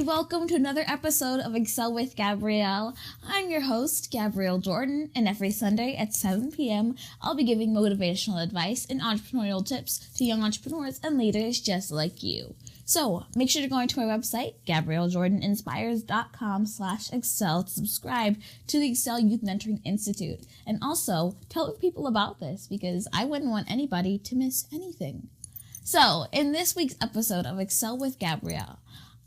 Welcome to another episode of ExCEL with Gabrielle. I'm your host, Gabrielle Jordan, and every Sunday at 7 p.m., I'll be giving motivational advice and entrepreneurial tips to young entrepreneurs and leaders just like you. So make sure to go into my website, GabrielleJordanInspires.com/ExCEL to subscribe to the ExCEL Youth Mentoring Institute. And also tell people about this because I wouldn't want anybody to miss anything. So in this week's episode of ExCEL with Gabrielle,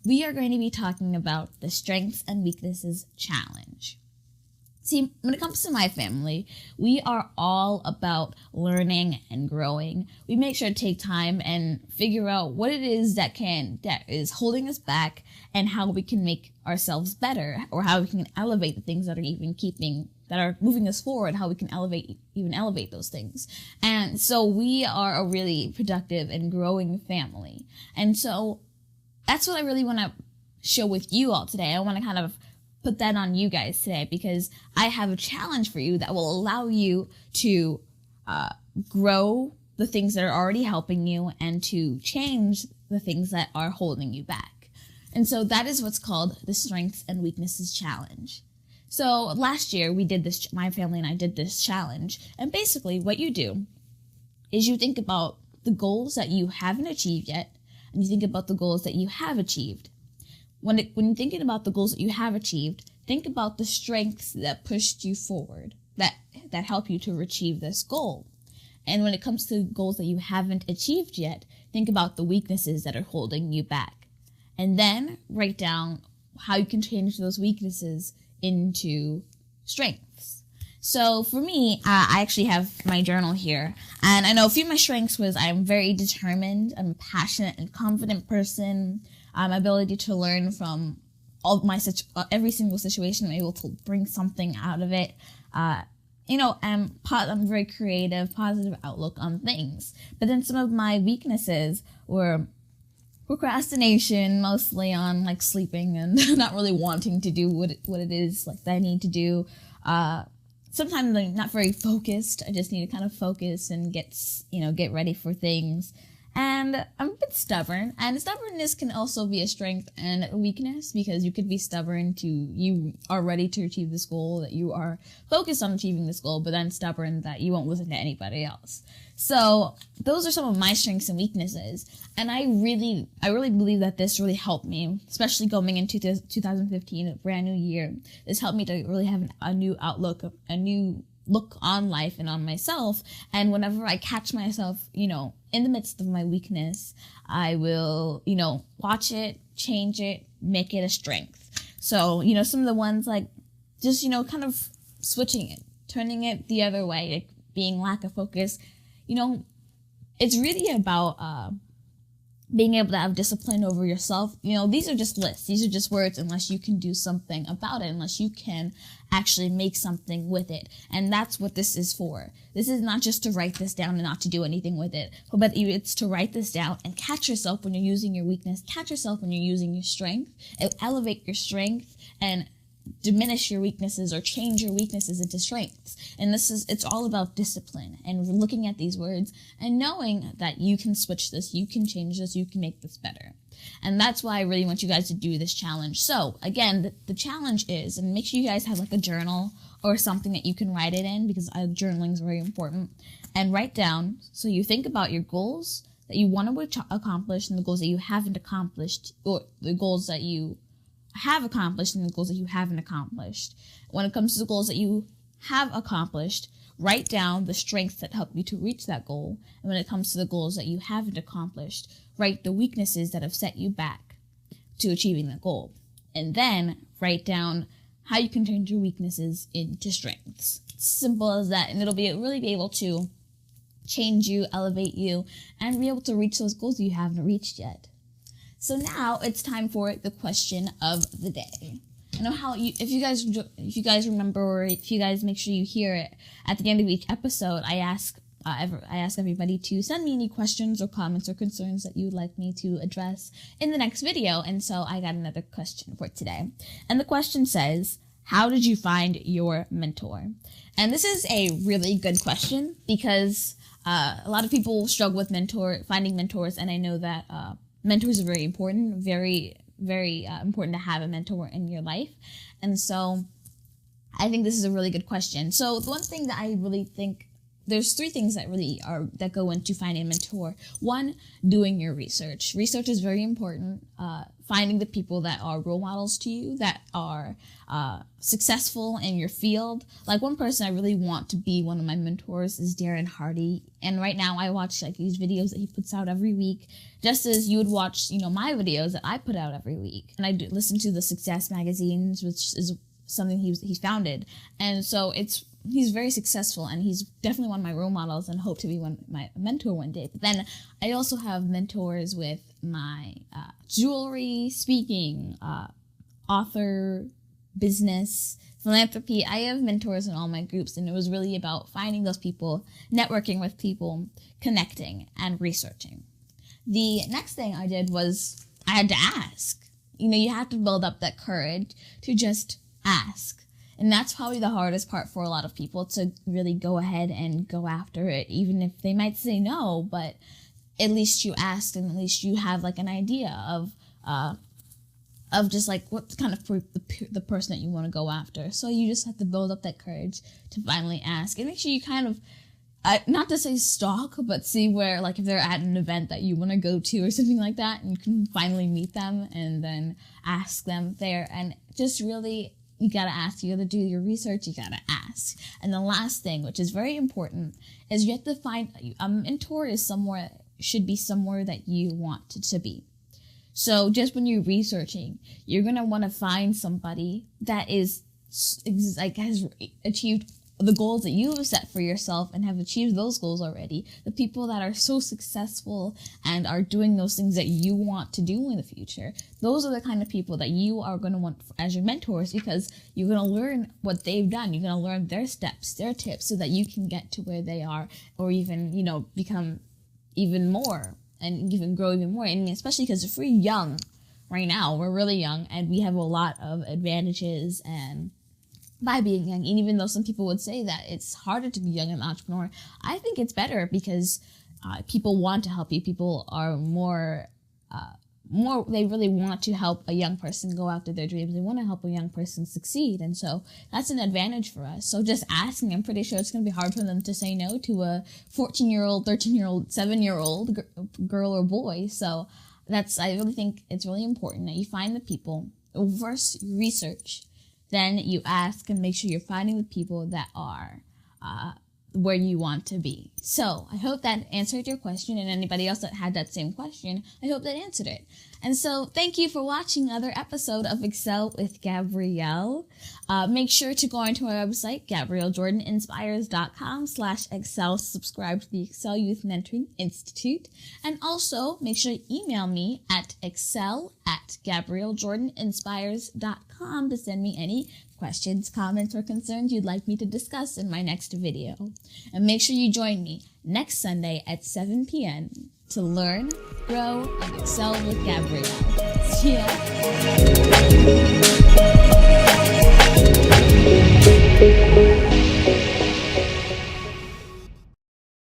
we are going to be talking about the Strengths and Weaknesses Challenge. See, when it comes to my family, we are all about learning and growing. We make sure to take time and figure out what it is that is holding us back and how we can make ourselves better, or how we can elevate the things that are moving us forward, how we can elevate those things. And so we are a really productive and growing family. And so that's what I really want to show with you all today. I want to kind of put that on you guys today because I have a challenge for you that will allow you to grow the things that are already helping you and to change the things that are holding you back. And so that is what's called the Strengths and Weaknesses Challenge. So last year we did this, my family and I did this challenge. And basically what you do is you think about the goals that you haven't achieved yet, and you think about the goals that you have achieved. When you're thinking about the goals that you have achieved, think about the strengths that pushed you forward, that help you to achieve this goal. And when it comes to goals that you haven't achieved yet, think about the weaknesses that are holding you back. And then write down how you can change those weaknesses into strengths. So for me, I actually have my journal here, and I know a few of my strengths was I'm very determined, I'm a passionate and confident person, my ability to learn from every single situation, I'm able to bring something out of it. I'm very creative, positive outlook on things. But then some of my weaknesses were procrastination, mostly on like sleeping and not really wanting to do what it is like that I need to do. Sometimes I'm not very focused. I just need to kind of focus and get ready for things. And I'm a bit stubborn, and stubbornness can also be a strength and a weakness because you could be stubborn you are ready to achieve this goal, that you are focused on achieving this goal, but then stubborn that you won't listen to anybody else. So those are some of my strengths and weaknesses. And I really believe that this really helped me, especially going into 2015, a brand new year. This helped me to really have a new outlook, a new look on life and on myself. And whenever I catch myself, in the midst of my weakness, I will, watch it, change it, make it a strength. So, some of the ones like just, kind of switching it, turning it the other way, like being lack of focus, it's really about, being able to have discipline over yourself. These are just lists. These are just words unless you can do something about it, unless you can actually make something with it. And that's what this is for. This is not just to write this down and not to do anything with it, but it's to write this down and catch yourself when you're using your weakness, catch yourself when you're using your strength, elevate your strength and diminish your weaknesses or change your weaknesses into strengths. And it's all about discipline and looking at these words and knowing that you can switch this, you can change this, you can make this better. And that's why I really want you guys to do this challenge. So again, the challenge is, and make sure you guys have like a journal or something that you can write it in, because journaling is very important, and write down. So you think about your goals that you want to accomplish and the goals that you haven't accomplished, or the goals that you have accomplished and the goals that you haven't accomplished. When it comes to the goals that you have accomplished, write down the strengths that help you to reach that goal. And when it comes to the goals that you haven't accomplished, write the weaknesses that have set you back to achieving the goal. And then write down how you can turn your weaknesses into strengths. Simple as that. And it'll really be able to change you, elevate you, and be able to reach those goals you haven't reached yet. So now it's time for the question of the day. know how if you guys remember, or if you guys make sure you hear it at the end of each episode, I ask everybody to send me any questions or comments or concerns that you would like me to address in the next video. And so I got another question for today. And the question says, how did you find your mentor? And this is a really good question because a lot of people struggle with finding mentors. And I know that mentors are very important, very, very important to have a mentor in your life. And so I think this is a really good question. So the one thing that I really think, there's three things that go into finding a mentor. One, doing your research. Research is very important. Finding the people that are role models to you, that are successful in your field. Like one person I really want to be one of my mentors is Darren Hardy. And right now I watch like these videos that he puts out every week, just as you would watch, my videos that I put out every week. And I do listen to the Success magazines, which is something he founded. And so he's very successful, and he's definitely one of my role models and hope to be my mentor one day. But then I also have mentors with my jewelry, speaking, author, business, philanthropy. I have mentors in all my groups, and it was really about finding those people, networking with people, connecting, and researching. The next thing I did was I had to ask. You have to build up that courage to just ask. And that's probably the hardest part for a lot of people, to really go ahead and go after it, even if they might say no, but at least you asked, and at least you have like an idea of just like what kind of the person that you want to go after. So you just have to build up that courage to finally ask, and make sure you kind of, not to say stalk, but see where, like if they're at an event that you want to go to or something like that, and you can finally meet them and then ask them there. And just really, you gotta ask. You gotta do your research. You gotta ask. And the last thing, which is very important, is you have to find a mentor should be somewhere that you want it to be. So just when you're researching, you're gonna want to find somebody that has achieved the goals that you have set for yourself and have achieved those goals already. The people that are so successful and are doing those things that you want to do in the future. Those are the kind of people that you are going to want as your mentors, because you're going to learn what they've done. You're going to learn their steps, their tips, so that you can get to where they are, or even, become even more and even grow even more. And especially because if we're young right now, we're really young, and we have a lot of advantages and by being young. And even though some people would say that it's harder to be young and an entrepreneur, I think it's better because people want to help you. People are more, they really want to help a young person go after their dreams. They want to help a young person succeed. And so that's an advantage for us. So just asking, I'm pretty sure it's going to be hard for them to say no to a 14-year-old, 13-year-old, 7-year-old girl or boy. So I really think it's really important that you find the people. First, you research. Then you ask and make sure you're finding the people that are where you want to be. So I hope that answered your question, and anybody else that had that same question, I hope that answered it. And so thank you for watching another episode of ExCEL with Gabrielle. Make sure to go onto our website, GabrielleJordanInspires.com/ExCEL. Subscribe to the ExCEL Youth Mentoring Institute. And also make sure to email me at ExCEL@GabrielleJordanInspires.com to send me any questions, comments, or concerns you'd like me to discuss in my next video. And make sure you join me next Sunday at 7 p.m. to learn, grow, and excel with Gabrielle. See ya!